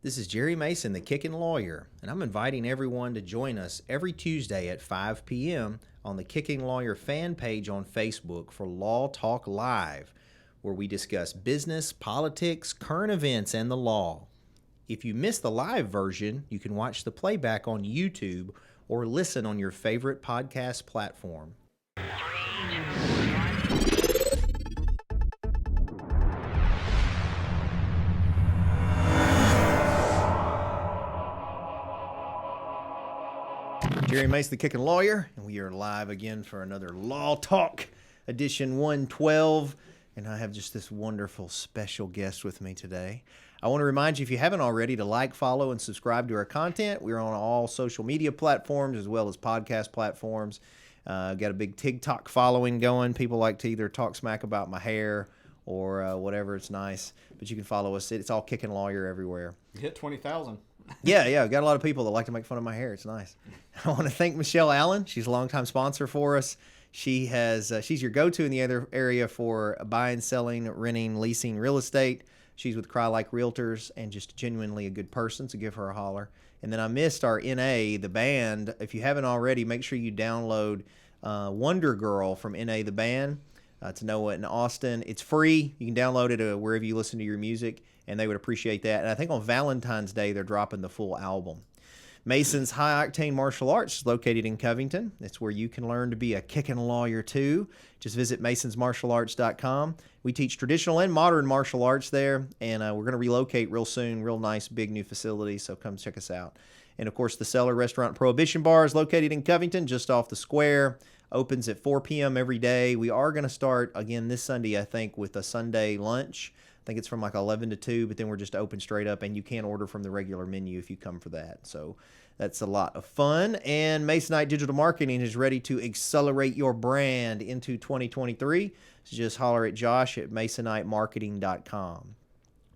This is Jerry Mason, the Kickin Lawyer, and I'm inviting everyone to join us every Tuesday at 5 p.m. on the Kickin Lawyer fan page on Facebook for Law Talk Live, where we discuss business, politics, current events, and the law. If you miss the live version, you can watch the playback on YouTube or listen on your favorite podcast platform. Jerry Mason, the Kickin Lawyer, and we are live again for another Law Talk edition 112. And I have just this wonderful special guest with me today. I want to remind you, if you haven't already, to like, follow, and subscribe to our content. We're on all social media platforms as well as podcast platforms. Got a big TikTok following going. People like to either talk smack about my hair or whatever. It's nice. But you can follow us. It's all Kickin Lawyer everywhere. You hit 20,000. Yeah. Got a lot of people that like to make fun of my hair. It's nice. I want to thank Michelle Allen. She's a longtime sponsor for us. She's your go-to in the other area for buying, selling, renting, leasing real estate. She's with Cry Like Realtors and just genuinely a good person, so give her a holler. And then I missed our NA, the band. If you haven't already, make sure you download Wonder Girl from NA, the band. It's Noah in Austin. It's free. You can download it wherever you listen to your music, and they would appreciate that. And I think on Valentine's Day, they're dropping the full album. Mason's High Octane Martial Arts is located in Covington. It's where you can learn to be a kickin' lawyer too. Just visit masonsmartialarts.com. We teach traditional and modern martial arts there, and we're going to relocate real soon. Real nice, big new facility, so come check us out. And, of course, the Cellar Restaurant Prohibition Bar is located in Covington, just off the square. Opens at 4 p.m. every day. We are going to start, again, this Sunday, I think, with a Sunday lunch. I think it's from like 11 to 2, but then we're just open straight up, and you can order from the regular menu if you come for that. So that's a lot of fun. And Masonite Digital Marketing is ready to accelerate your brand into 2023. So just holler at Josh at masonitemarketing.com.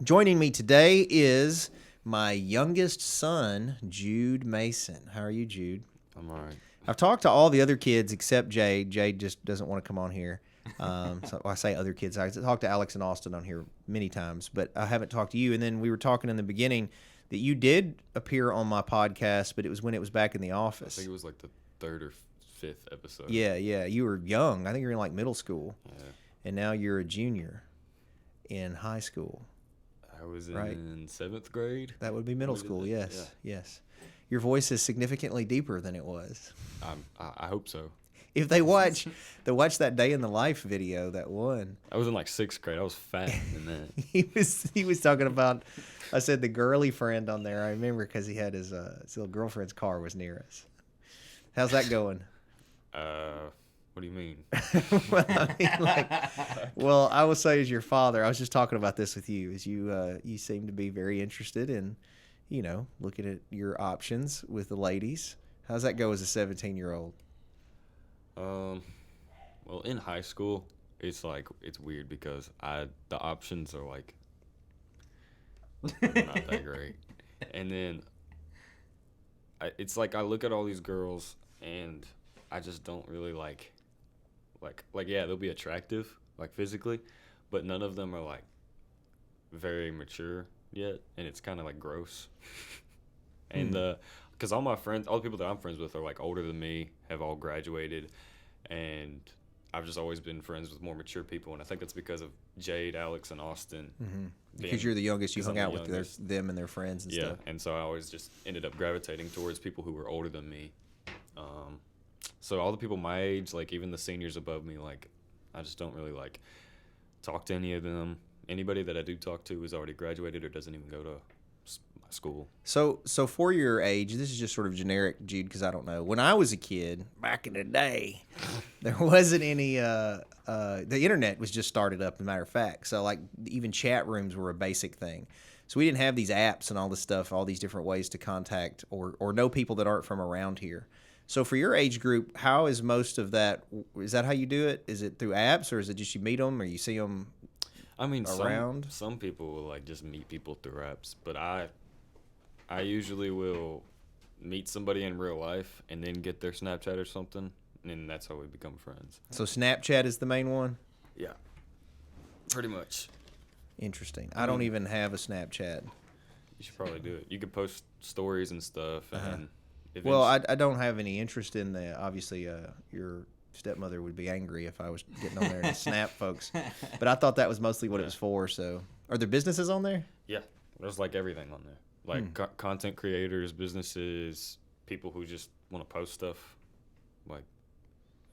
Joining me today is my youngest son, Jude Mason. How are you, Jude? I'm all right. I've talked to all the other kids except Jade. Jade just doesn't want to come on here. So I say other kids. I talked to Alex and Austin on here many times, but I haven't talked to you. And then we were talking in the beginning that you did appear on my podcast, but it was when it was back in the office. I think it was like the 3rd or 5th episode. Yeah. You were young. I think you were in like middle school. Yeah. And now you're a junior in high school. I was in 7th grade. That would be middle school, yes. Yeah. Yes. Your voice is significantly deeper than it was. I hope so. If they watch that Day in the Life video, that one. I was in like 6th grade. I was fat in that. he was talking about, I said the girly friend on there. I remember because he had his little girlfriend's car was near us. How's that going? What do you mean? Well, I will say as your father, I was just talking about this with you, as you seem to be very interested in, looking at your options with the ladies. How's that go as a 17-year-old? Well, in high school, it's weird because the options are like not that great, and then it's like I look at all these girls and I just don't really like yeah, they'll be attractive like physically, but none of them are like very mature yet, and it's kind of like gross. And because all the people that I'm friends with are like older than me, have all graduated, and I've just always been friends with more mature people, and I think that's because of Jade, Alex, and Austin. Mm-hmm. Because you're the youngest, you hung out with them and their friends and stuff. Yeah, and so I always just ended up gravitating towards people who were older than me. So all the people my age, like even the seniors above me, like I just don't really like talk to any of them. Anybody that I do talk to is already graduated or doesn't even go to my school. So for your age, this is just sort of generic, Jude, because I don't know. When I was a kid, back in the day, there wasn't any, the internet was just started up, as a matter of fact. So like even chat rooms were a basic thing. So we didn't have these apps and all this stuff, all these different ways to contact or know people that aren't from around here. So for your age group, how is most of that? Is that how you do it? Is it through apps, or is it just you meet them or you see them I mean, around? Some people will like just meet people through apps, but I usually will meet somebody in real life and then get their Snapchat or something, and that's how we become friends. So Snapchat is the main one? Yeah, pretty much. Interesting. I don't even have a Snapchat. You should probably do it. You could post stories and stuff. And Well, I don't have any interest in the. Obviously, your stepmother would be angry if I was getting on there to snap folks. But I thought that was mostly what it was for. So, are there businesses on there? Yeah, there's like everything on there. Like content creators, businesses, people who just want to post stuff, like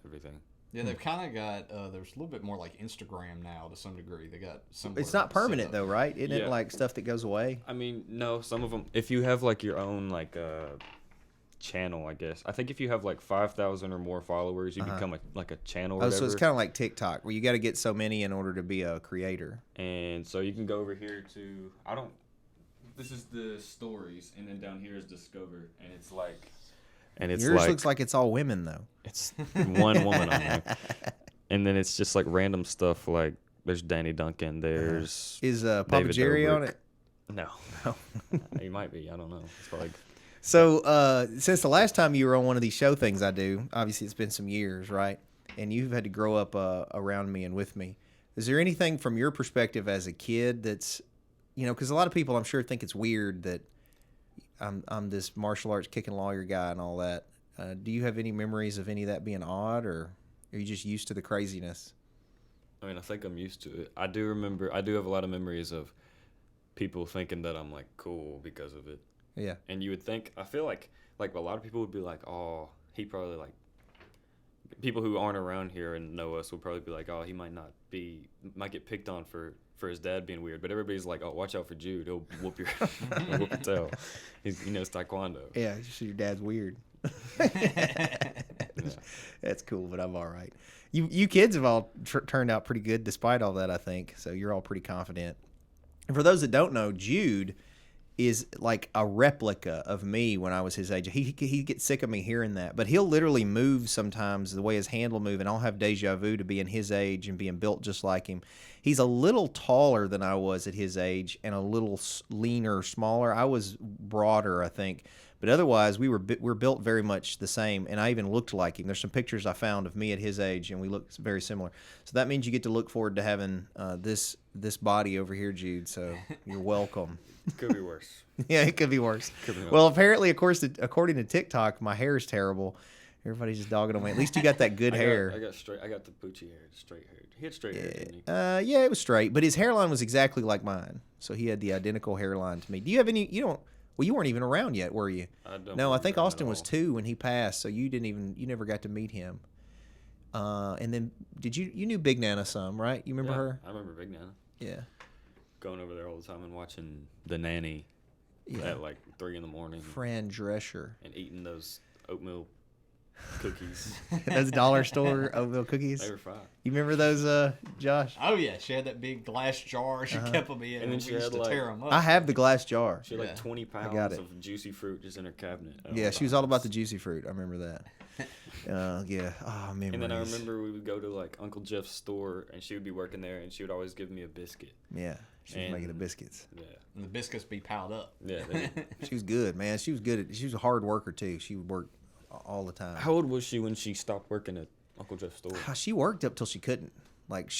everything. Yeah, they've kind of got. There's a little bit more like Instagram now to some degree. They got some. It's not permanent though, right? Isn't it like stuff that goes away? I mean, no. Some of them. If you have like your own like channel, I guess. I think if you have like 5,000 or more followers, you become like a channel. Or whatever. So it's kind of like TikTok, where you got to get so many in order to be a creator. And so you can go over here to. This is the stories, and then down here is discover, and it's like. And it's yours looks like it's all women though. It's one woman on there, and then it's just like random stuff. Like there's Danny Duncan. There's is Papa David Jerry Dobrik. on it? No, he might be. I don't know. It's probably. So since the last time you were on one of these show things I do, obviously it's been some years, right? And you've had to grow up around me and with me. Is there anything from your perspective as a kid that's, because a lot of people I'm sure think it's weird that I'm this martial arts kicking lawyer guy and all that. Do you have any memories of any of that being odd, or are you just used to the craziness? I mean, I think I'm used to it. I do have a lot of memories of people thinking that I'm like cool because of it. Yeah. And you would think, I feel like a lot of people would be like, oh, he probably like, people who aren't around here and know us will probably be like, oh, he might get picked on for his dad being weird. But everybody's like, oh, watch out for Jude. He'll whoop your tail. He knows Taekwondo. Yeah, just your dad's weird. That's cool, but I'm all right. You kids have all turned out pretty good despite all that, I think. So you're all pretty confident. And for those that don't know, Jude is like a replica of me when I was his age. He gets sick of me hearing that, but he'll literally move sometimes the way his hand will move, and I'll have deja vu to being his age and being built just like him. He's a little taller than I was at his age and a little leaner, smaller. I was broader, I think. But otherwise, we're built very much the same, and I even looked like him. There's some pictures I found of me at his age, and we look very similar. So that means you get to look forward to having this body over here, Jude. So you're welcome. Could be worse. Yeah, it could be worse. Could be worse. Well, apparently, of course, according to TikTok, my hair is terrible. Everybody's just dogging on me. At least you got that good hair. I got the Poochie hair, straight hair. He had straight hair, didn't he? Yeah, it was straight, but his hairline was exactly like mine. So he had the identical hairline to me. Do you have any? You don't. Well, you weren't even around yet, were you? No, I think Austin was 2 when he passed, so you never got to meet him. And then you knew Big Nana some, right? You remember her? I remember Big Nana. Yeah. Going over there all the time and watching The Nanny at like 3 a.m. Fran Drescher. And eating those oatmeal cookies. Those dollar store oatmeal cookies. They were fine. You remember those, Josh? Oh yeah, she had that big glass jar. She kept them in, and then she used to tear them up. I have the glass jar. She had like 20 pounds of juicy fruit just in her cabinet. Yeah, she was all about the juicy fruit. I remember that. Yeah. Oh, memories. And then I remember we would go to like Uncle Jeff's store, and she would be working there, and she would always give me a biscuit. Yeah, she was making the biscuits. Yeah. And the biscuits be piled up. Yeah. She was good, man. She was good. She was a hard worker too. She would work all the time. How old was she when she stopped working at Uncle Jeff's store? She worked up till she couldn't. Like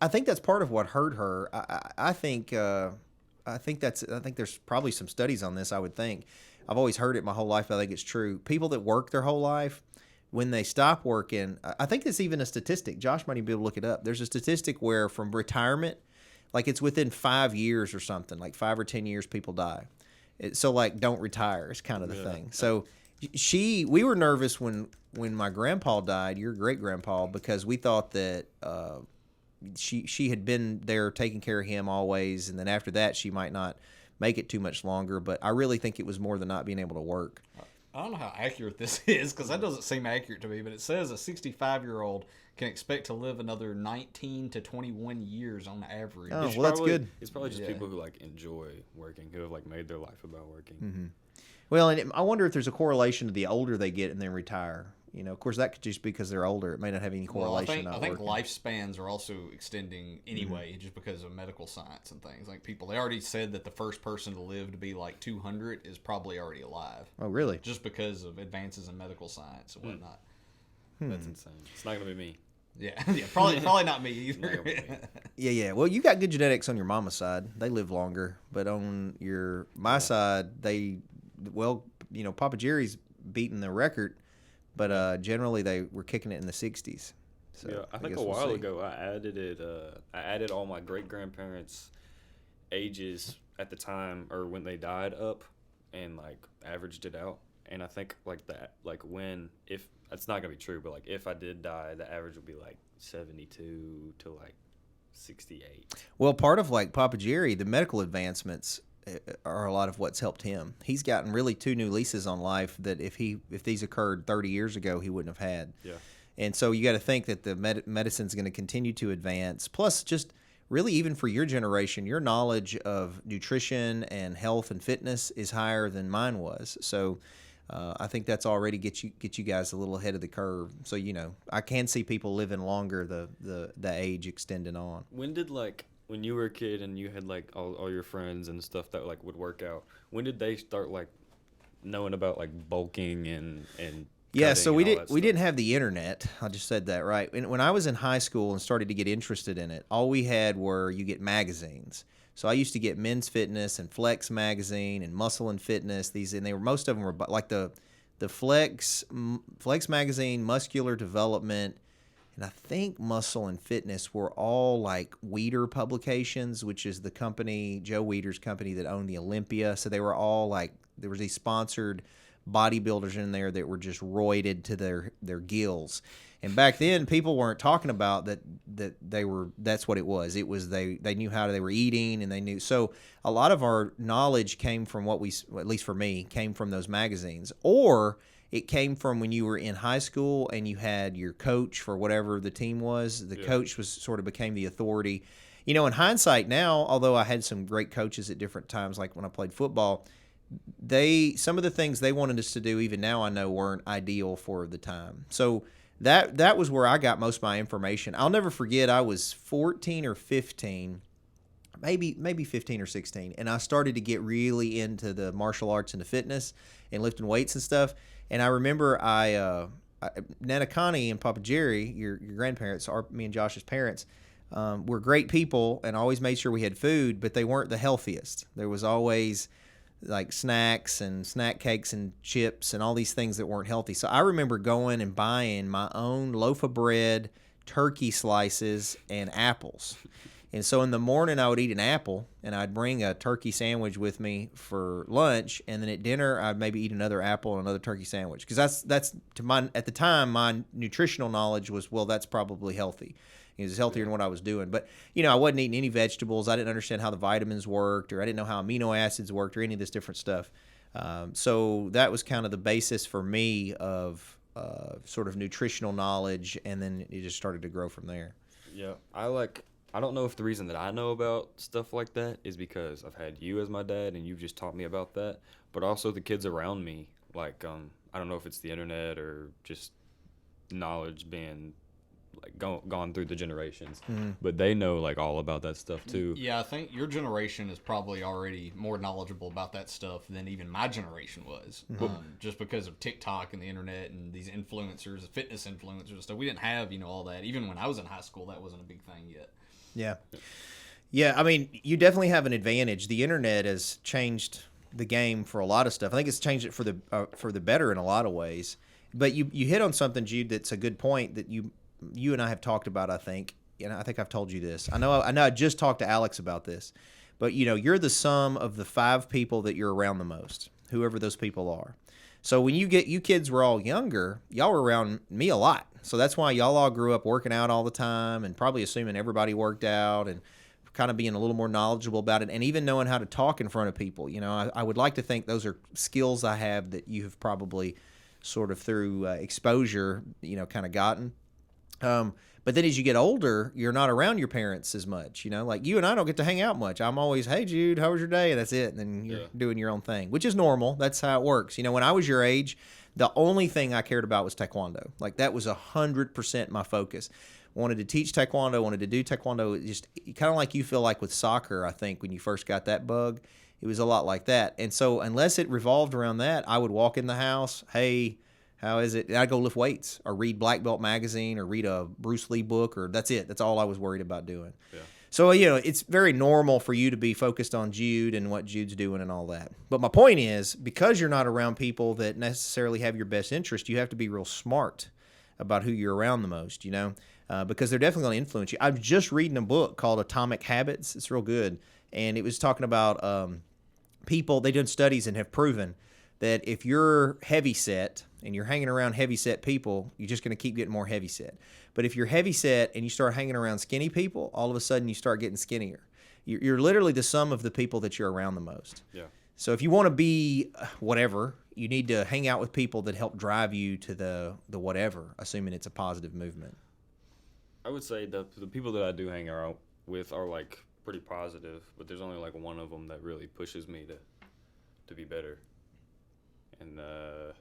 I think that's part of what hurt her. I think there's probably some studies on this. I would think. I've always heard it my whole life. I think it's true. People that work their whole life, when they stop working, I think it's even a statistic. Josh might even be able to look it up. There's a statistic where from retirement, like it's within 5 years or something, like 5 or 10 years, people die. So like, don't retire is kind of the thing. So we were nervous when my grandpa died, your great grandpa, because we thought that she had been there taking care of him always, and then after that she might not make it too much longer. But I really think it was more than not being able to work. I don't know how accurate this is, because that doesn't seem accurate to me, but it says a 65-year-old can expect to live another 19 to 21 years on average. Oh, well, that's good. It's probably just people who like enjoy working, who have like made their life about working. Mm-hmm. Well, and I wonder if there's a correlation to the older they get and then retire. Of course, that could just be because they're older. It may not have any correlation. I think lifespans are also extending anyway, just because of medical science and things. Like they already said that the first person to live to be like 200 is probably already alive. Oh, really? Just because of advances in medical science and whatnot. That's insane. It's not going to be me. Yeah, yeah, probably not me either. Yeah. Well, you got good genetics on your mama's side. They live longer, but on my side, Papa Jerry's beating the record, but generally they were kicking it in the 60s. So yeah, I think guess a we'll while see. ago I added it. I added all my great grandparents' ages at the time or when they died up, and like averaged it out. And I think like that, like when if it's not gonna be true, but like if I did die, the average would be like 72 to like 68. Well, part of like Papa Jerry, the medical advancements are a lot of what's helped him. He's gotten really 2 new leases on life that if these occurred 30 years ago, he wouldn't have had. Yeah. And so you got to think that the medicine's going to continue to advance. Plus, just really even for your generation, your knowledge of nutrition and health and fitness is higher than mine was. So I think that's already get you guys a little ahead of the curve. So I can see people living longer, the age extending on. When did when you were a kid and you had like all your friends and stuff that like would work out, when did they start like knowing about like bulking and Yeah, so we stuff? didn't have the internet. I just said that, right? And when I was in high school and started to get interested in it, all we had were you get magazines. So I used to get Men's Fitness and Flex magazine and Muscle and Fitness. And most of them were like the Flex magazine, Muscular Development, and I think Muscle and Fitness were all like Weider publications, which is the company, Joe Weider's company that owned the Olympia. So they were all like, there was these sponsored bodybuilders in there that were just roided to their gills. And back then people weren't talking about that's what it was. It was they knew how they were eating, and they knew. So a lot of our knowledge came from at least for me, came from those magazines, or it came from when you were in high school and you had your coach for whatever the team was. The coach became the authority. In hindsight now, although I had some great coaches at different times, like when I played football, some of the things they wanted us to do, even now I know, weren't ideal for the time. So that was where I got most of my information. I'll never forget, I was 14 or 15, maybe 15 or 16, and I started to get really into the martial arts and the fitness and lifting weights and stuff. And I remember Nana Connie and Papa Jerry, your grandparents, me and Josh's parents, were great people and always made sure we had food, but they weren't the healthiest. There was always like snacks and snack cakes and chips and all these things that weren't healthy. So I remember going and buying my own loaf of bread, turkey slices, and apples. And so in the morning I would eat an apple, and I'd bring a turkey sandwich with me for lunch, and then at dinner I'd maybe eat another apple and another turkey sandwich, because that's at the time my nutritional knowledge was, well, that's probably healthy. It was healthier than what I was doing. But, I wasn't eating any vegetables. I didn't understand how the vitamins worked, or I didn't know how amino acids worked, or any of this different stuff. So that was kind of the basis for me of sort of nutritional knowledge, and then it just started to grow from there. Yeah, I don't know if the reason that I know about stuff like that is because I've had you as my dad and you've just taught me about that, but also the kids around me. Like, I don't know if it's the internet or just knowledge being like gone through the generations, but they know like all about that stuff too. Yeah, I think your generation is probably already more knowledgeable about that stuff than even my generation was, just because of TikTok and the internet and these influencers, fitness influencers and stuff. We didn't have all that. Even when I was in high school, that wasn't a big thing yet. Yeah. I mean, you definitely have an advantage. The internet has changed the game for a lot of stuff. I think it's changed it for the better in a lot of ways. But you hit on something, Jude, that's a good point that you and I have talked about, I think. And I think I've told you this. I know I just talked to Alex about this. But, you're the sum of the 5 people that you're around the most, whoever those people are. So when you kids were all younger, y'all were around me a lot. So that's why y'all all grew up working out all the time and probably assuming everybody worked out and kind of being a little more knowledgeable about it, and even knowing how to talk in front of people. I would like to think those are skills I have that you have probably sort of through exposure, kind of gotten. But then as you get older, you're not around your parents as much, like you and I don't get to hang out much. I'm always, hey, Jude, how was your day? And that's it. And then you're doing your own thing, which is normal. That's how it works. When I was your age, the only thing I cared about was taekwondo. Like that was 100% my focus. Wanted to teach taekwondo, wanted to do taekwondo. Just kind of like you feel like with soccer, I think, when you first got that bug, it was a lot like that. And so unless it revolved around that, I would walk in the house, hey, How is it? I'd go lift weights or read Black Belt magazine or read a Bruce Lee book, or that's it. That's all I was worried about doing. Yeah. So, it's very normal for you to be focused on Jude and what Jude's doing and all that. But my point is, because you're not around people that necessarily have your best interest, you have to be real smart about who you're around the most, because they're definitely going to influence you. I'm just reading a book called Atomic Habits. It's real good. And it was talking about people, they did studies and have proven that if you're heavy set and you're hanging around heavy set people, you're just going to keep getting more heavy set. But if you're heavy set and you start hanging around skinny people, all of a sudden you start getting skinnier. You're literally the sum of the people that you're around the most. Yeah. So if you want to be whatever, you need to hang out with people that help drive you to the whatever, assuming it's a positive movement. I would say the people that I do hang out with are like pretty positive, but there's only like one of them that really pushes me to be better. And I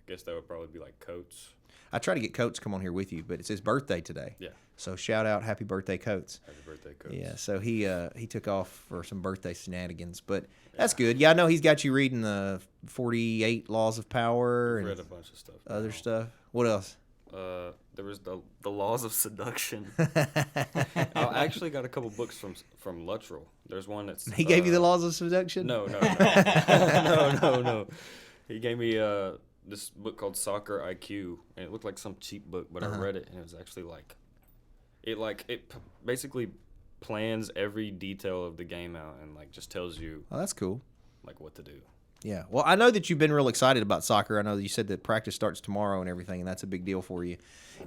guess that would probably be like Coates. I try to get Coates to come on here with you, but it's his birthday today. Yeah. So shout out, happy birthday, Coates. Happy birthday, Coates. Yeah. So he took off for some birthday shenanigans, but that's good. Yeah, I know he's got you reading the 48 Laws of Power I've and read a bunch of stuff. other stuff. What else? There was the Laws of Seduction. I actually got a couple books from Luttrell. There's one that's He gave you the Laws of Seduction? No. No. He gave me this book called Soccer IQ, and it looked like some cheap book, but I read it, and it was actually it basically plans every detail of the game out and like just tells you Oh, that's cool. like what to do. Yeah. Well, I know that you've been real excited about soccer. I know that you said that practice starts tomorrow and everything, and that's a big deal for you.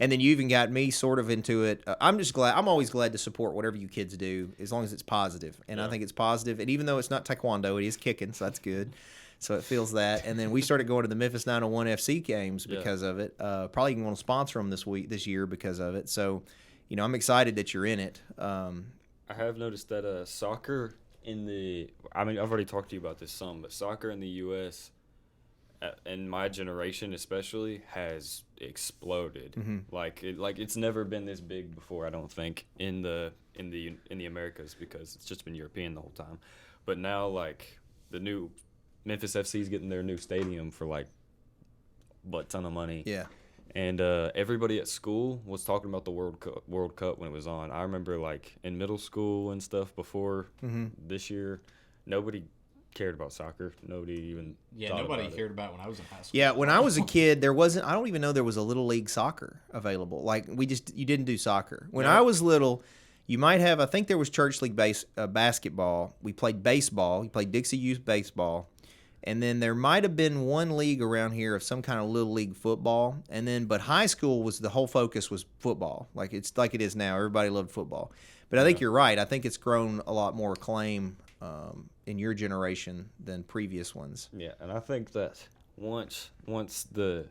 And then you even got me sort of into it. I'm just glad. I'm always glad to support whatever you kids do as long as it's positive. And I think it's positive. And even though it's not taekwondo, it is kicking, so that's good. So it feels that. And then we started going to the Memphis 901 FC games because of it. Probably even want to sponsor them this year because of it. So, I'm excited that you're in it. I have noticed that soccer I've already talked to you about this some, but soccer in the U.S. In my generation especially has exploded. Mm-hmm. It's never been this big before. I don't think in the Americas, because it's just been European the whole time. But now like the new Memphis FC is getting their new stadium for like a ton of money. Yeah. And everybody at school was talking about the World Cup when it was on. I remember, like, in middle school and stuff before this year, nobody cared about soccer. Nobody even nobody cared about it when I was in high school. Yeah, when I was a kid, there wasn't. I don't even know there was a little league soccer available. Like you didn't do soccer when I was little. You might have. I think there was church league basketball. We played baseball. We played Dixie Youth baseball. And then there might have been one league around here of some kind of little league football. And then, but high school the whole focus was football. Like it's like it is now. Everybody loved football. But I think you're right. I think it's grown a lot more acclaim in your generation than previous ones. Yeah, and I think that once the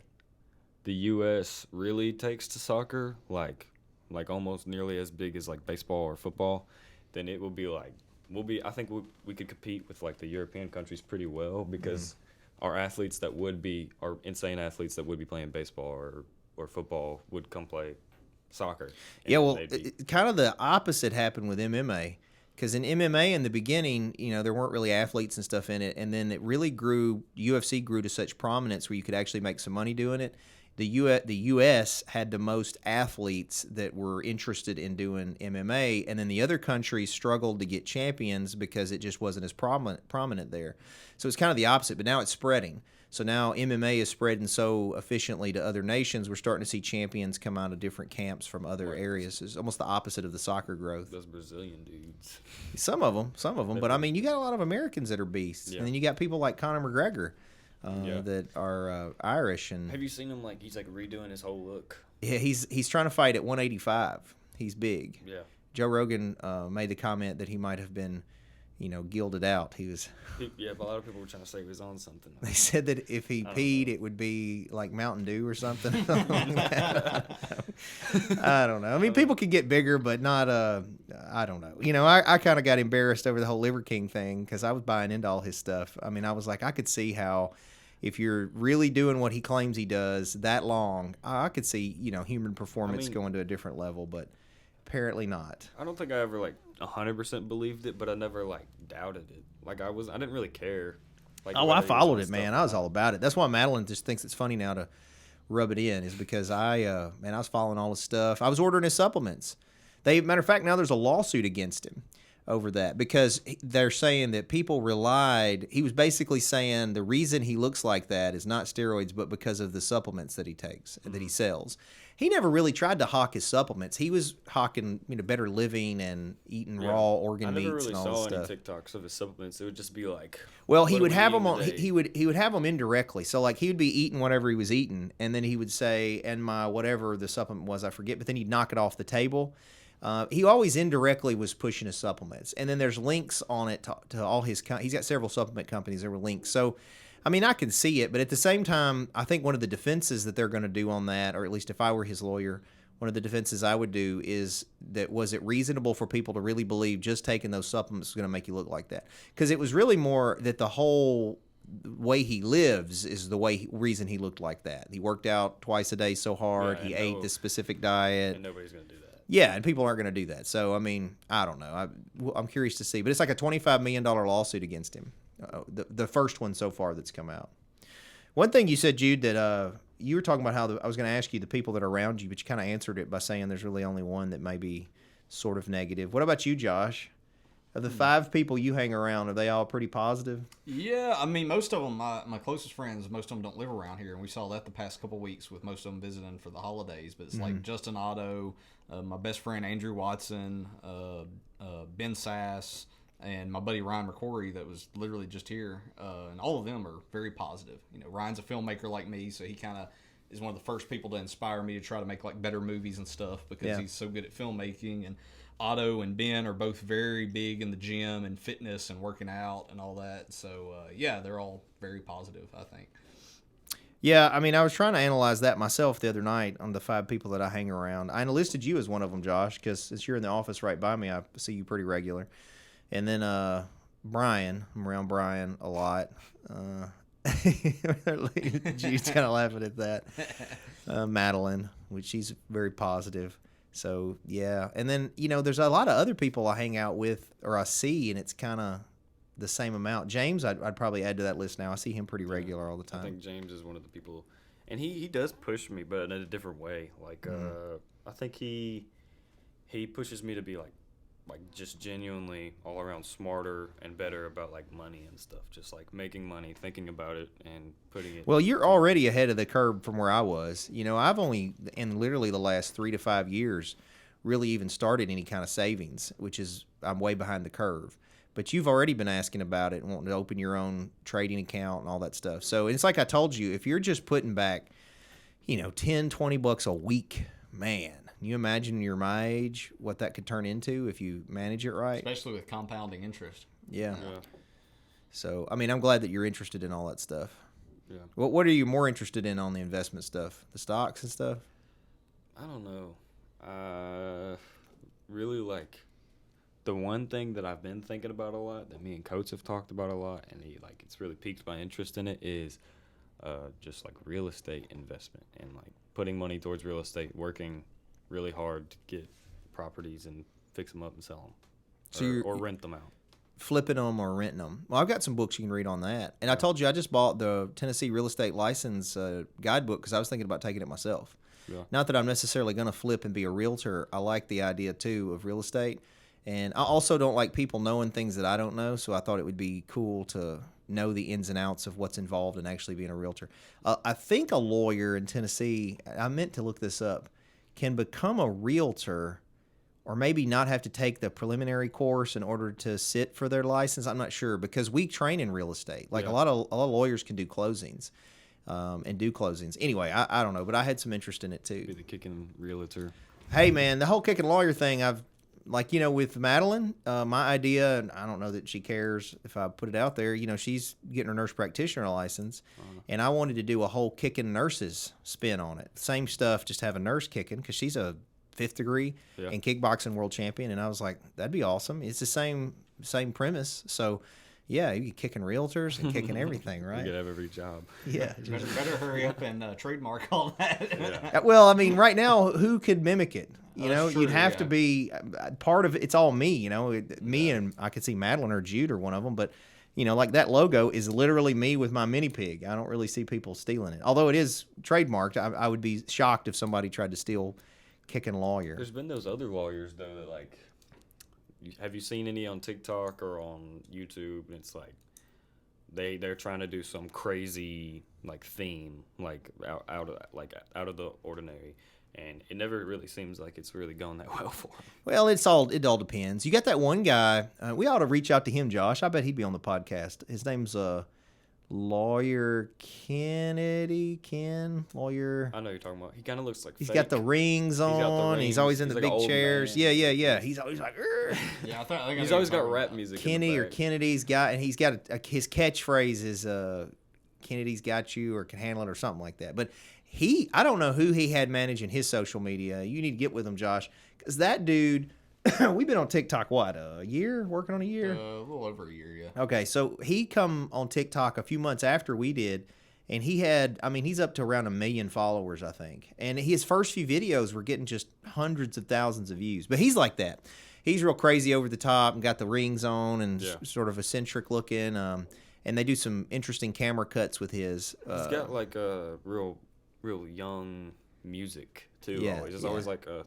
U.S. really takes to soccer, like almost nearly as big as like baseball or football, then it will be like. I think we could compete with like the European countries pretty well because our athletes our insane athletes that would be playing baseball or football would come play soccer. Yeah, well, kind of the opposite happened with MMA because in MMA in the beginning, there weren't really athletes and stuff in it, and then it really grew. UFC grew to such prominence where you could actually make some money doing it. The U.S. had the most athletes that were interested in doing MMA, and then the other countries struggled to get champions because it just wasn't as prominent there. So it's kind of the opposite, but now it's spreading. So now MMA is spreading so efficiently to other nations, we're starting to see champions come out of different camps from other areas. It's almost the opposite of the soccer growth. Those Brazilian dudes. Some of them. But, I mean, you got a lot of Americans that are beasts. Yeah. And then you got people like Conor McGregor. That are Irish. And have you seen him? He's redoing his whole look. Yeah, he's trying to fight at 185. He's big. Yeah. Joe Rogan made the comment that he might have been, gilded out. He was. Yeah, but a lot of people were trying to say he was on something. They said that if he peed, it would be like Mountain Dew or something. I don't know. I mean, people can get bigger, but not. I don't know. I kind of got embarrassed over the whole Liver King thing because I was buying into all his stuff. I mean, I was like, I could see how. If you're really doing what he claims he does that long, I could see, human performance going to a different level, but apparently not. I don't think I ever 100% believed it, but I never doubted it. I didn't really care. Like, Oh, whether I he's followed on it, stuff man. or I was not. all about it. That's why Madeline just thinks it's funny now to rub it in, is because I was following all his stuff. I was ordering his supplements. Matter of fact, now there's a lawsuit against him over that because they're saying that people relied. He was basically saying the reason he looks like that is not steroids, but because of the supplements that he takes and that he sells. He never really tried to hawk his supplements. He was hawking, better living and eating raw organ I never meats really and all saw this any stuff. TikToks of his supplements. It would just be like, Well, what he are would we have eating them on. today? He would have them indirectly. So like he would be eating whatever he was eating, and then he would say, "And my whatever the supplement was, I forget." But then he'd knock it off the table. He always indirectly was pushing his supplements, and then there's links on it to all his. He's got several supplement companies. There were links, so I mean I can see it, but at the same time, I think one of the defenses that they're going to do on that, or at least if I were his lawyer, one of the defenses I would do is that was it reasonable for people to really believe just taking those supplements is going to make you look like that? Because it was really more that the whole way he lives is the reason he looked like that. He worked out twice a day so hard. Yeah, he and ate this specific diet. and nobody's gonna do that. Yeah, and people aren't going to do that. So, I mean, I don't know. I'm curious to see. But it's like a $25 million lawsuit against him, the first one so far that's come out. One thing you said, Jude, that you were talking about how I was going to ask you the people that are around you, but you kind of answered it by saying there's really only one that may be sort of negative. What about you, Josh? Of the 5 people you hang around, are they all pretty positive? Yeah, I mean, most of them, my closest friends, most of them don't live around here, and we saw that the past couple weeks with most of them visiting for the holidays. But it's like Justin Otto, my best friend Andrew Watson, Ben Sass, and my buddy Ryan McCory that was literally just here, and all of them are very positive. Ryan's a filmmaker like me, so he kind of is one of the first people to inspire me to try to make like better movies and stuff because he's so good at filmmaking. And Otto and Ben are both very big in the gym and fitness and working out and all that. So, yeah, they're all very positive, I think. Yeah, I mean, I was trying to analyze that myself the other night on the 5 people that I hang around. I enlisted you as one of them, Josh, because since you're in the office right by me, I see you pretty regular. And then Brian, I'm around Brian a lot. Jude's kind of laughing at that. Madeline, which she's very positive. So, yeah. And then, there's a lot of other people I hang out with or I see, and it's kind of the same amount. James, I'd probably add to that list now. I see him pretty regular all the time. I think James is one of the people, and he does push me, but in a different way. Like, I think he pushes me to be like just genuinely all around smarter and better about like money and stuff. Just like making money, thinking about it, and putting it. Well, you're already ahead of the curve from where I was. I've only in literally the last 3 to 5 years really even started any kind of savings, which is I'm way behind the curve. But you've already been asking about it and wanting to open your own trading account and all that stuff. So it's like I told you, if you're just putting back, $10-20 a week, man, can you imagine you're my age what that could turn into if you manage it right? Especially with compounding interest. Yeah. Yeah. So, I mean, I'm glad that you're interested in all that stuff. Yeah. What are you more interested in on the investment stuff? The stocks and stuff? I don't know. Really like the one thing that I've been thinking about a lot, that me and Coates have talked about a lot, and it's really piqued my interest in it, is just like real estate investment and like putting money towards real estate, working really hard to get properties and fix them up and sell them, or rent them out. Flipping them or renting them. Well, I've got some books you can read on that. And I told you I just bought the Tennessee Real Estate License guidebook because I was thinking about taking it myself. Yeah. Not that I'm necessarily going to flip and be a realtor. I like the idea, too, of real estate. And I also don't like people knowing things that I don't know, so I thought it would be cool to know the ins and outs of what's involved in actually being a realtor. I think a lawyer in Tennessee, I meant to look this up, can become a realtor or maybe not have to take the preliminary course in order to sit for their license. I'm not sure because we train in real estate. Like a lot of lawyers can do closings and do closings. Anyway, I don't know, but I had some interest in it too. Be the Kickin realtor. Hey man, the whole Kickin lawyer thing, I've with Madeline, my idea, and I don't know that she cares if I put it out there, she's getting her nurse practitioner license, and I wanted to do a whole Kickin nurses spin on it. Same stuff, just have a nurse kicking, because she's a 5th degree and kickboxing world champion, and I was like, that'd be awesome. It's the same premise. So, yeah, you kicking realtors and kicking everything, right? You could have every job. Yeah. Better hurry up and trademark all that. Well, I mean, right now, who could mimic it? True, You'd have to be part of it. It's all me, me and I could see Madeline or Jude or one of them, but like that logo is literally me with my mini pig. I don't really see people stealing it. Although it is trademarked, I would be shocked if somebody tried to steal Kickin Lawyer. There's been those other lawyers though that like, have you seen any on TikTok or on YouTube? And it's like they're trying to do some crazy like theme like out of the ordinary, and it never really seems like it's really going that well for them. Well, it all depends. You got that one guy. We ought to reach out to him, Josh. I bet he'd be on the podcast. His name's Lawyer Ken Lawyer. I know you're talking about. He kind of looks like He's fake. got the rings on. He's always in the like big chairs. Man. Yeah. He's always like. Yeah, I think He's always got rap music. Kenny in the or back. Kennedy's got, and he's got his catchphrase is Kennedy's got you or can handle it or something like that. But I don't know who he had managing his social media. You need to get with him, Josh, because that dude. We've been on TikTok a year, working on a year. A little over a year, yeah. Okay, so he come on TikTok a few months after we did, and he's up to around 1 million followers, I think. And his first few videos were getting just hundreds of thousands of views. But he's like that. He's real crazy over the top and got the rings on and sort of eccentric looking. And they do some interesting camera cuts with his. He's got like a real young music too. Yeah, Always. It's always like a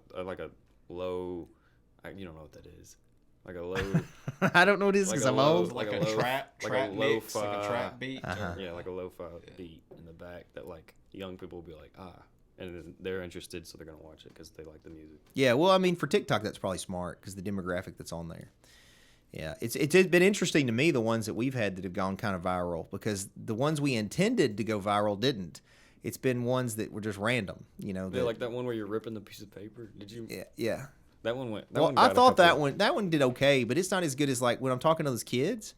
low. You don't know what that is. Like a low. I don't know what it is like because a I'm low- old. Like like a a low- trap like a mix, like a lo-fi- trap beat. Uh-huh. Yeah, like a lo-fi beat in the back that like young people will be like, and then they're interested, so they're gonna watch it because they like the music. Yeah, well, for TikTok, that's probably smart because the demographic that's on there. Yeah, it's been interesting to me, the ones that we've had that have gone kind of viral, because the ones we intended to go viral didn't. It's been ones that were just random, Yeah, like that one where you're ripping the piece of paper. Did you? Yeah. That one went. Well, I thought that one did okay, but it's not as good as like when I'm talking to those kids.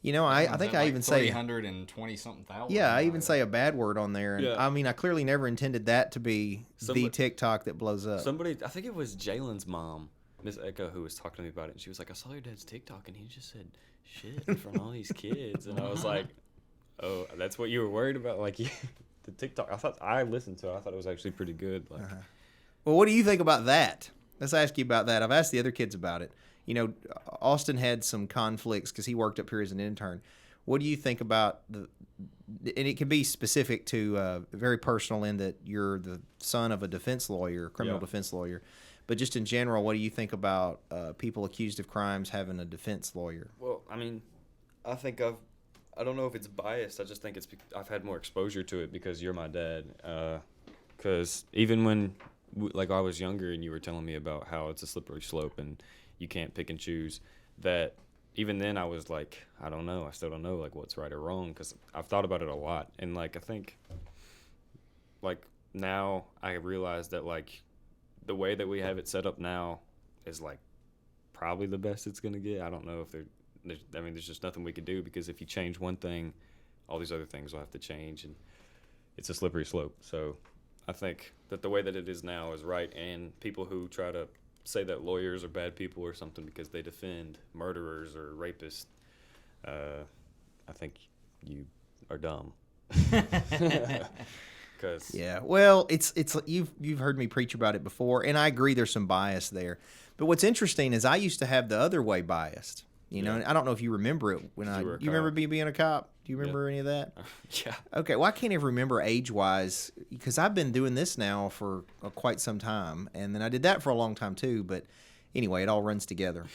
I think I even say 320 something thousand. Yeah, I even say a bad word on there, and Yeah. I clearly never intended that to be the TikTok that blows up. Somebody, I think it was Jalen's mom, Miss Echo, who was talking to me about it, and she was like, "I saw your dad's TikTok, and he just said shit in front of all these kids," and I was like, "Oh, that's what you were worried about?" Like the TikTok. I listened to it. I thought it was actually pretty good. Like, Well, what do you think about that? Let's ask you about that. I've asked the other kids about it. Austin had some conflicts because he worked up here as an intern. What do you think about and it can be specific to very personal in that you're the son of a defense lawyer, criminal defense lawyer, but just in general, what do you think about people accused of crimes having a defense lawyer? well, I think I don't know if it's biased. I just think I've had more exposure to it because you're my dad. Because even when I was younger and you were telling me about how it's a slippery slope and you can't pick and choose, that even then I was like, I don't know. I still don't know like what's right or wrong because I've thought about it a lot. And like I think like now I realize that like the way that we have it set up now is like probably the best it's going to get. I don't know if there's just nothing we could do because if you change one thing, all these other things will have to change, and it's a slippery slope. So I think that the way that it is now is right, and people who try to say that lawyers are bad people or something because they defend murderers or rapists, I think you are dumb. Yeah, well, it's you've heard me preach about it before, and I agree there's some bias there. But what's interesting is I used to have the other way biased. And I don't know if you remember it when you remember me being a cop. Do you remember any of that? Yeah. Okay, well, I can't even remember age-wise because I've been doing this now for quite some time, and then I did that for a long time too. But anyway, it all runs together.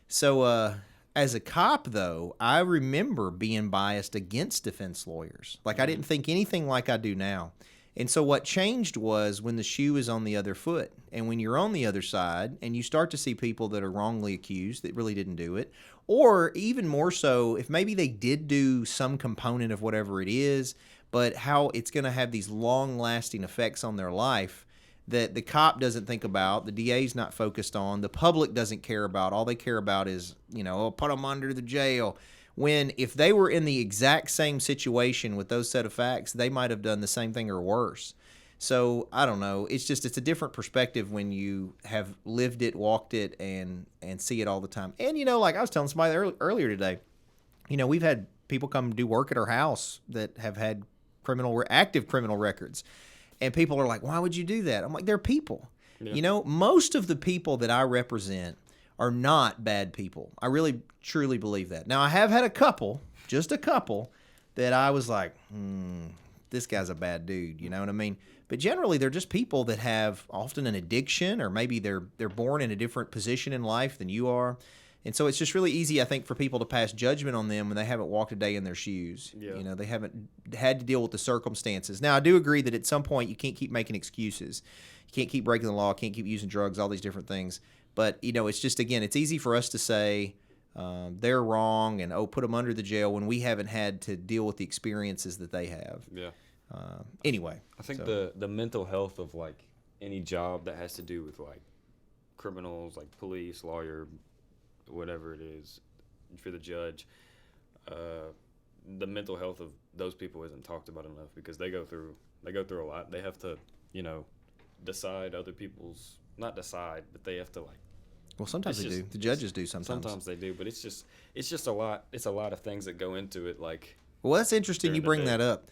So as a cop, though, I remember being biased against defense lawyers. Like I didn't think anything like I do now. And so what changed was when the shoe is on the other foot, and when you're on the other side and you start to see people that are wrongly accused that really didn't do it, or even more so, if maybe they did do some component of whatever it is, but how it's going to have these long-lasting effects on their life that the cop doesn't think about, the DA's not focused on, the public doesn't care about. All they care about is, put them under the jail. When if they were in the exact same situation with those set of facts, they might have done the same thing or worse. So I don't know. It's a different perspective when you have lived it, walked it, and see it all the time. And like I was telling somebody earlier today, we've had people come do work at our house that have had active criminal records, and people are like, "Why would you do that?" I'm like, "They're people." Yeah. Most of the people that I represent are not bad people. I really, truly believe that. Now, I have had a couple, just a couple, that I was like, this guy's a bad dude, you know what I mean? But generally, they're just people that have often an addiction, or maybe they're born in a different position in life than you are. And so it's just really easy, I think, for people to pass judgment on them when they haven't walked a day in their shoes. Yeah. You know, they haven't had to deal with the circumstances. Now, I do agree that at some point you can't keep making excuses. You can't keep breaking the law, can't keep using drugs, all these different things. But, you know, it's just, again, it's easy for us to say they're wrong and, put them under the jail when we haven't had to deal with the experiences that they have. Yeah. Anyway. I think the mental health of, like, any job that has to do with, like, criminals, like police, lawyer, whatever it is, for the judge, the mental health of those people isn't talked about enough, because they go through a lot. They have to, you know, decide other people's, not decide, but they have to, like, well, sometimes they do. The judges do sometimes. Sometimes they do, but it's just a lot. It's a lot of things that go into it. Like, well, that's interesting you bring that up.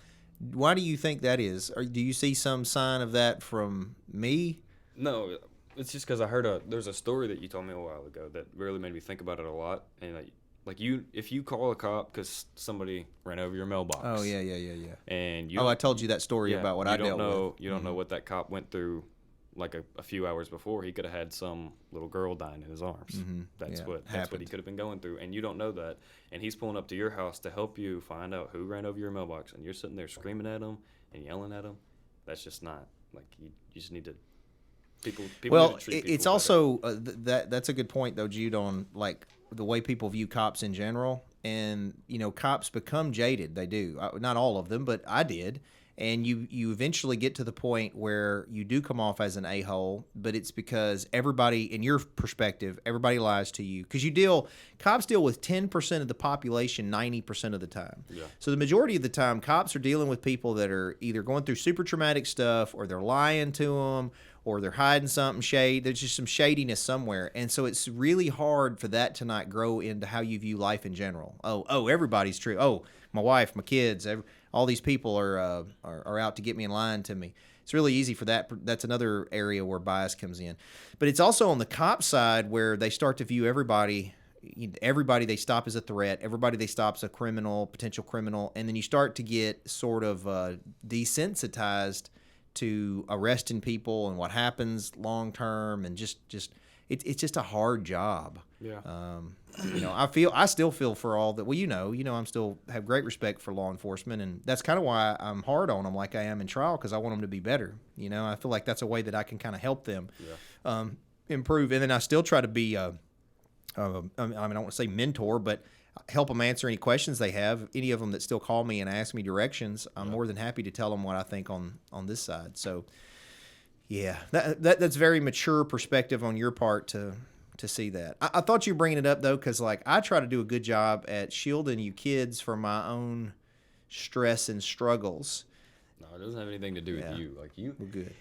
Why do you think that is? Or do you see some sign of that from me? No, it's just because I heard there's a story that you told me a while ago that really made me think about it a lot. And like if you call a cop because somebody ran over your mailbox. Oh yeah. And I told you that story about what I dealt with. You don't know what that cop went through. Like a few hours before, he could have had some little girl dying in his arms. Mm-hmm. That's what he could have been going through, and you don't know that. And he's pulling up to your house to help you find out who ran over your mailbox, and you're sitting there screaming at him and yelling at him. That's just not, like, you just need to. People well, need to treat it's people also that's a good point though, Jude, on like the way people view cops in general. And you know, cops become jaded. They do. Not all of them, but I did. And you eventually get to the point where you do come off as an a-hole, but it's because everybody, in your perspective, everybody lies to you. Because cops deal with 10% of the population 90% of the time. Yeah. So the majority of the time, cops are dealing with people that are either going through super traumatic stuff, or they're lying to them, or they're hiding something shade. There's just some shadiness somewhere. And so it's really hard for that to not grow into how you view life in general. Oh, everybody's true. Oh, my wife, my kids, all these people are out to get me and lying to me. It's really easy for that. That's another area where bias comes in. But it's also on the cop side where they start to view everybody they stop as a threat. Everybody they stop is a criminal, potential criminal. And then you start to get sort of desensitized to arresting people and what happens long term, and just it's just a hard job. Yeah. You know, I still feel for all that. Well, you know, I'm still have great respect for law enforcement, and that's kind of why I'm hard on them like I am in trial, because I want them to be better. You know, I feel like that's a way that I can kind of help them improve, and then I still try to be I don't want to say mentor, but help them answer any questions they have. Any of them that still call me and ask me directions, I'm more than happy to tell them what I think on this side. So, yeah, that's very mature perspective on your part to see that. I thought you were bringing it up, though, because, like, I try to do a good job at shielding you kids from my own stress and struggles. No, it doesn't have anything to do with you. Like, We're good.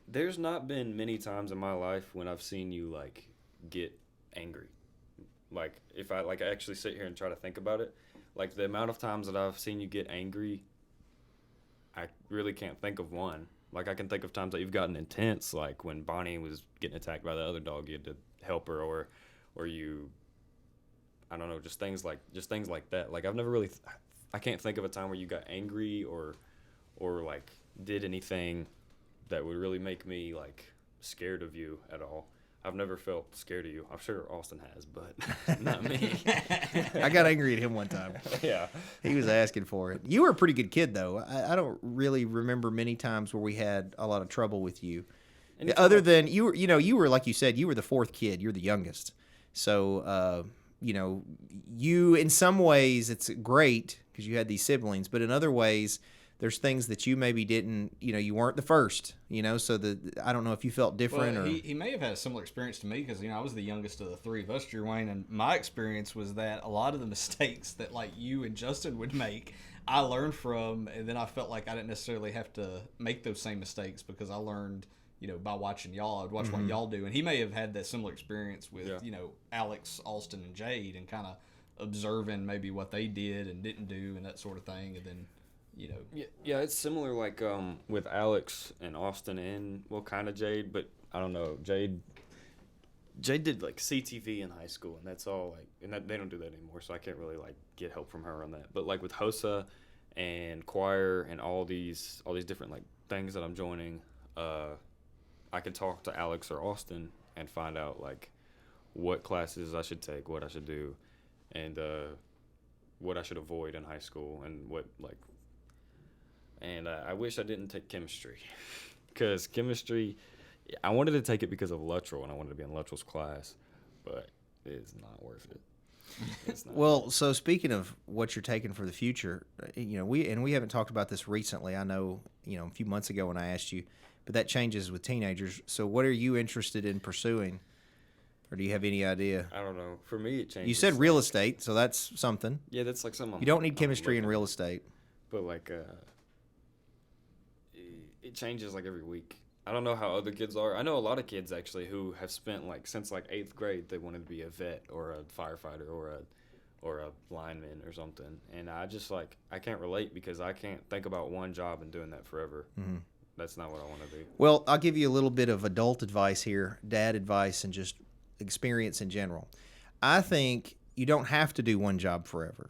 There's not been many times in my life when I've seen you, like, get angry. Like, if I actually sit here and try to think about it, like, the amount of times that I've seen you get angry, I really can't think of one. Like, I can think of times that you've gotten intense, like when Bonnie was getting attacked by the other dog, you had to help her, or you, I don't know, just things like that. Like, I've never really, I can't think of a time where you got angry or like did anything that would really make me like scared of you at all. I've never felt scared of you. I'm sure Austin has, but not me. I got angry at him one time. Yeah. He was asking for it. You were a pretty good kid, though. I don't really remember many times where we had a lot of trouble with you. Other than you were, like you said, you were the fourth kid. You're the youngest. So, you, in some ways, it's great because you had these siblings, but in other ways, there's things that you maybe didn't, you weren't the first, so I don't know if you felt different. Well, or he may have had a similar experience to me because, I was the youngest of the three of us, Drew Wayne, and my experience was that a lot of the mistakes that, like, you and Justin would make, I learned from, and then I felt like I didn't necessarily have to make those same mistakes because I learned, by watching y'all. I'd watch what y'all do, and he may have had that similar experience with, Alex, Austin, and Jade, and kind of observing maybe what they did and didn't do and that sort of thing, and then... Yeah, it's similar like with Alex and Austin and kind of Jade, but I don't know, Jade Jade did like CTV in high school, and that's all. Like, and that, they don't do that anymore, so I can't really like get help from her on that. But like with HOSA and choir and all these different like things that I'm joining, I can talk to Alex or Austin and find out like what classes I should take, what I should do, and what I should avoid in high school, and what like. And I wish I didn't take chemistry, because chemistry, I wanted to take it because of Luttrell, and I wanted to be in Luttrell's class, but it's not worth it. It's not. Well, so speaking of what you're taking for the future, we haven't talked about this recently. I know, a few months ago when I asked you, but that changes with teenagers. So what are you interested in pursuing, or do you have any idea? I don't know. For me, it changes. You said real estate, so that's something. Yeah, that's like something. You don't need chemistry in real estate. But like, it changes like every week. I don't know how other kids are. I know a lot of kids actually who have spent like since like 8th grade they wanted to be a vet or a firefighter or a lineman or something. And I just like I can't relate because I can't think about one job and doing that forever. Mm-hmm. That's not what I want to do. Well, I'll give you a little bit of adult advice here, dad advice, and just experience in general. I think you don't have to do one job forever.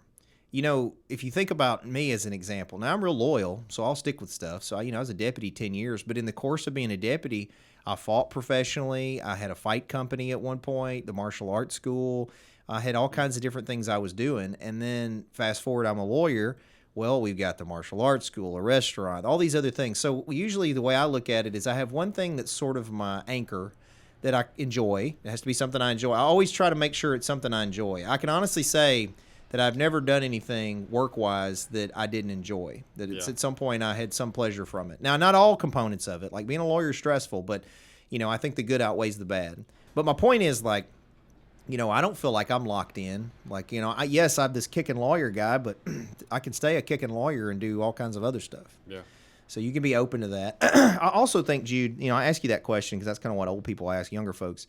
If you think about me as an example, now I'm real loyal, so I'll stick with stuff. So, I was a deputy 10 years, but in the course of being a deputy, I fought professionally. I had a fight company at one point, the martial arts school. I had all kinds of different things I was doing. And then fast forward, I'm a lawyer. Well, we've got the martial arts school, a restaurant, all these other things. So usually the way I look at it is I have one thing that's sort of my anchor that I enjoy. It has to be something I enjoy. I always try to make sure it's something I enjoy. I can honestly say that I've never done anything work-wise that I didn't enjoy, that it's at some point I had some pleasure from it. Now, not all components of it. Like being a lawyer is stressful, but, I think the good outweighs the bad. But my point is, like, I don't feel like I'm locked in. Like, yes, I'm this kicking lawyer guy, but I can stay a kicking lawyer and do all kinds of other stuff. Yeah. So you can be open to that. I also think, Jude, I ask you that question because that's kind of what old people ask younger folks.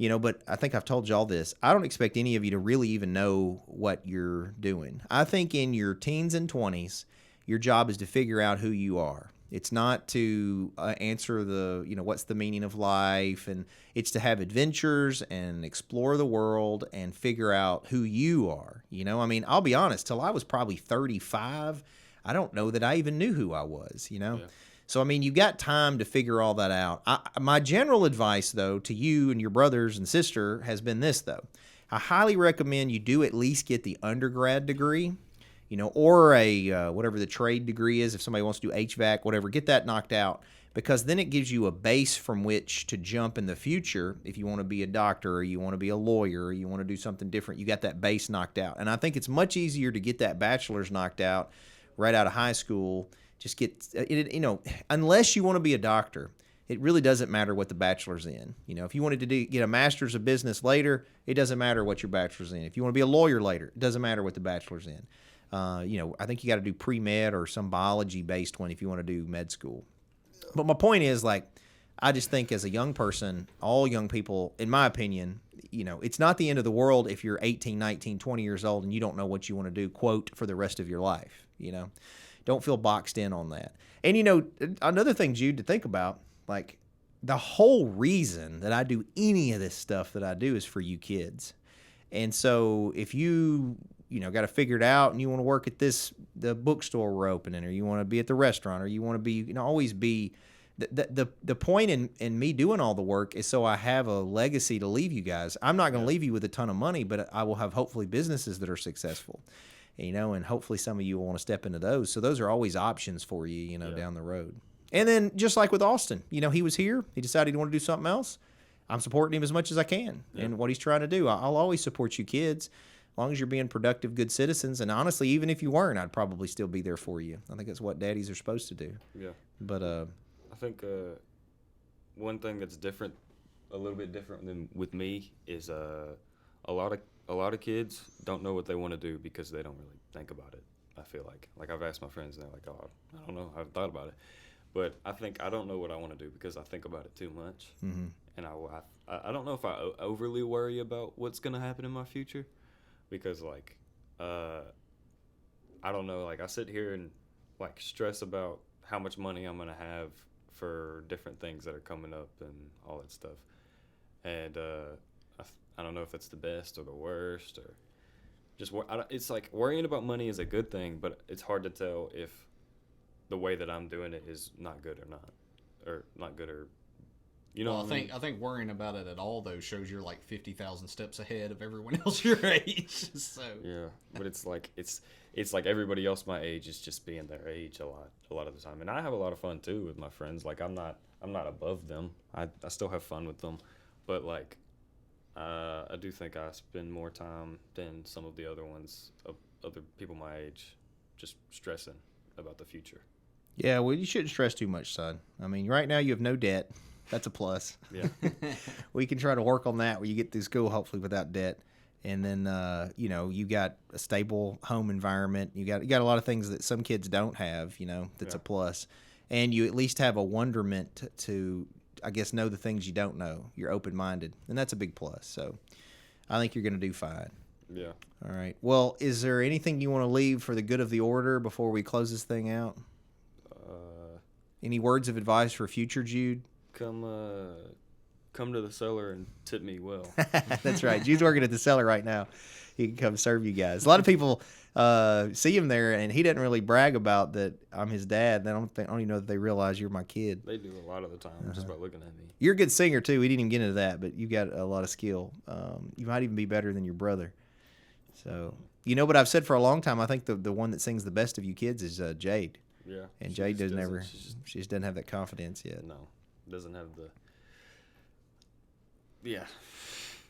But I think I've told you all this. I don't expect any of you to really even know what you're doing. I think in your teens and 20s, your job is to figure out who you are. It's not to answer what's the meaning of life, and it's to have adventures and explore the world and figure out who you are. I'll be honest, till I was probably 35, I don't know that I even knew who I was, Yeah. So, you got time to figure all that out. My general advice, though, to you and your brothers and sister has been this, though. I highly recommend you do at least get the undergrad degree, or a whatever the trade degree is. If somebody wants to do HVAC, whatever, get that knocked out, because then it gives you a base from which to jump in the future. If you want to be a doctor or you want to be a lawyer or you want to do something different, you got that base knocked out. And I think it's much easier to get that bachelor's knocked out right out of high school. Just get, unless you want to be a doctor, it really doesn't matter what the bachelor's in. If you wanted to get a master's of business later, it doesn't matter what your bachelor's in. If you want to be a lawyer later, it doesn't matter what the bachelor's in. I think you got to do pre-med or some biology-based one if you want to do med school. But my point is, I just think as a young person, all young people, in my opinion, it's not the end of the world if you're 18, 19, 20 years old and you don't know what you want to do, quote, for the rest of your life, Don't feel boxed in on that. And, another thing, Jude, to think about, the whole reason that I do any of this stuff that I do is for you kids. And so if you, got to figure it out and you want to work at the bookstore we're opening, or you want to be at the restaurant, or you want to be, always be, the point in me doing all the work is so I have a legacy to leave you guys. I'm not going to leave you with a ton of money, but I will have hopefully businesses that are successful. And hopefully some of you will want to step into those. So those are always options for you, down the road. And then just like with Austin, he was here. He decided he wanted to do something else. I'm supporting him as much as I can in what he's trying to do. I'll always support you kids as long as you're being productive, good citizens. And honestly, even if you weren't, I'd probably still be there for you. I think that's what daddies are supposed to do. Yeah. But I think one thing that's different, a little bit different than with me, is a lot of kids don't know what they want to do because they don't really think about it. I feel like I've asked my friends and they're like, "Oh, I don't know, I haven't thought about it." But I think I don't know what I want to do because I think about it too much. Mm-hmm. And I don't know if I overly worry about what's going to happen in my future, because I don't know, I sit here and stress about how much money I'm going to have for different things that are coming up and all that stuff. And I don't know if it's the best or the worst, or just it's like worrying about money is a good thing, but it's hard to tell if the way that I'm doing it is not good or not, or not good, or you know. Well, I think worrying about it at all though shows you're like 50,000 steps ahead of everyone else your age. So yeah, but it's like everybody else my age is just being their age a lot of the time, and I have a lot of fun too with my friends. Like I'm not above them. I still have fun with them, but like I do think I spend more time than some of the other ones, other people my age, just stressing about the future. Yeah, well, you shouldn't stress too much, son. I mean, right now you have no debt. That's a plus. Yeah. We can try to work on that where you get through school, hopefully without debt. And then, you got a stable home environment. You got a lot of things that some kids don't have, that's a plus. And you at least have a wonderment to, I guess, know the things you don't know. You're open-minded, and that's a big plus. So I think you're going to do fine. Yeah. All right. Well, is there anything you want to leave for the good of the order before we close this thing out? Any words of advice for future Jude? Come to the cellar and tip me well. That's right. Jude's working at the cellar right now. He can come serve you guys. A lot of people see him there, and he doesn't really brag about that I'm his dad. I don't even know that they realize you're my kid. They do a lot of the time just by looking at me. You're a good singer, too. We didn't even get into that, but you've got a lot of skill. You might even be better than your brother. So, but I've said for a long time, I think the one that sings the best of you kids is Jade. Yeah. And Jade she just doesn't have that confidence yet. No, doesn't have the. Yeah.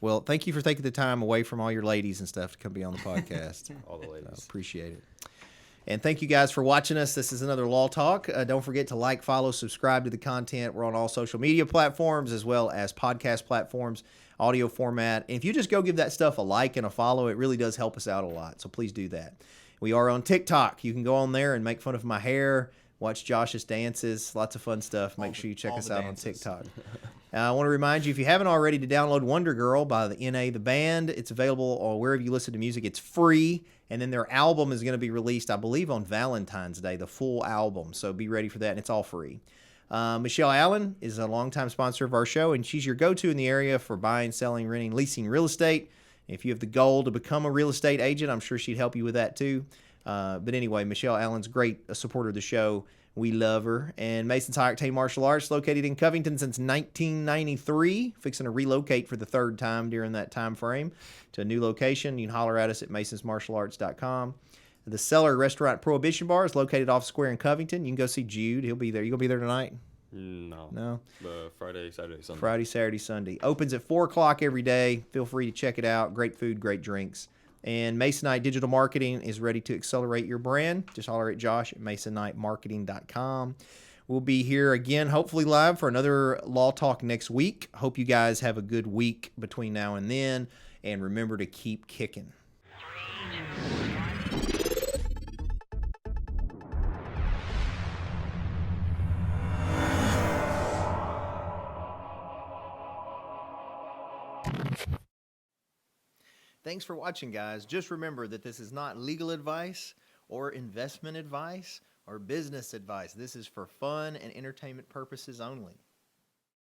Well, thank you for taking the time away from all your ladies and stuff to come be on the podcast. All the ladies. Appreciate it. And thank you guys for watching us. This is another Law Talk. Don't forget to like, follow, subscribe to the content. We're on all social media platforms as well as podcast platforms, audio format. And if you just go give that stuff a like and a follow, it really does help us out a lot. So please do that. We are on TikTok. You can go on there and make fun of my hair, watch Josh's dances, lots of fun stuff. Make sure you check us out on TikTok. I want to remind you, if you haven't already, to download Wonder Girl by the NA The Band. It's available wherever you listen to music. It's free. And then their album is going to be released, I believe, on Valentine's Day, the full album. So be ready for that, and it's all free. Michelle Allen is a longtime sponsor of our show, and she's your go-to in the area for buying, selling, renting, leasing real estate. If you have the goal to become a real estate agent, I'm sure she'd help you with that too. But anyway, Michelle Allen's great, a supporter of the show. We love her. And Mason's High Octane Martial Arts, located in Covington since 1993, fixing to relocate for the third time during that time frame to a new location. You can holler at us at masonsmartialarts.com. The Cellar Restaurant Prohibition Bar is located off Square in Covington. You can go see Jude. He'll be there. You going to be there tonight? No. Friday, Saturday, Sunday. Friday, Saturday, Sunday. Opens at 4 o'clock every day. Feel free to check it out. Great food, great drinks. And Masonite Digital Marketing is ready to accelerate your brand. Just holler at Josh at masonitemarketing.com. We'll be here again, hopefully live, for another Law Talk next week. Hope you guys have a good week between now and then. And remember to keep kicking. Thanks for watching, guys. Just remember that this is not legal advice or investment advice or business advice. This is for fun and entertainment purposes only.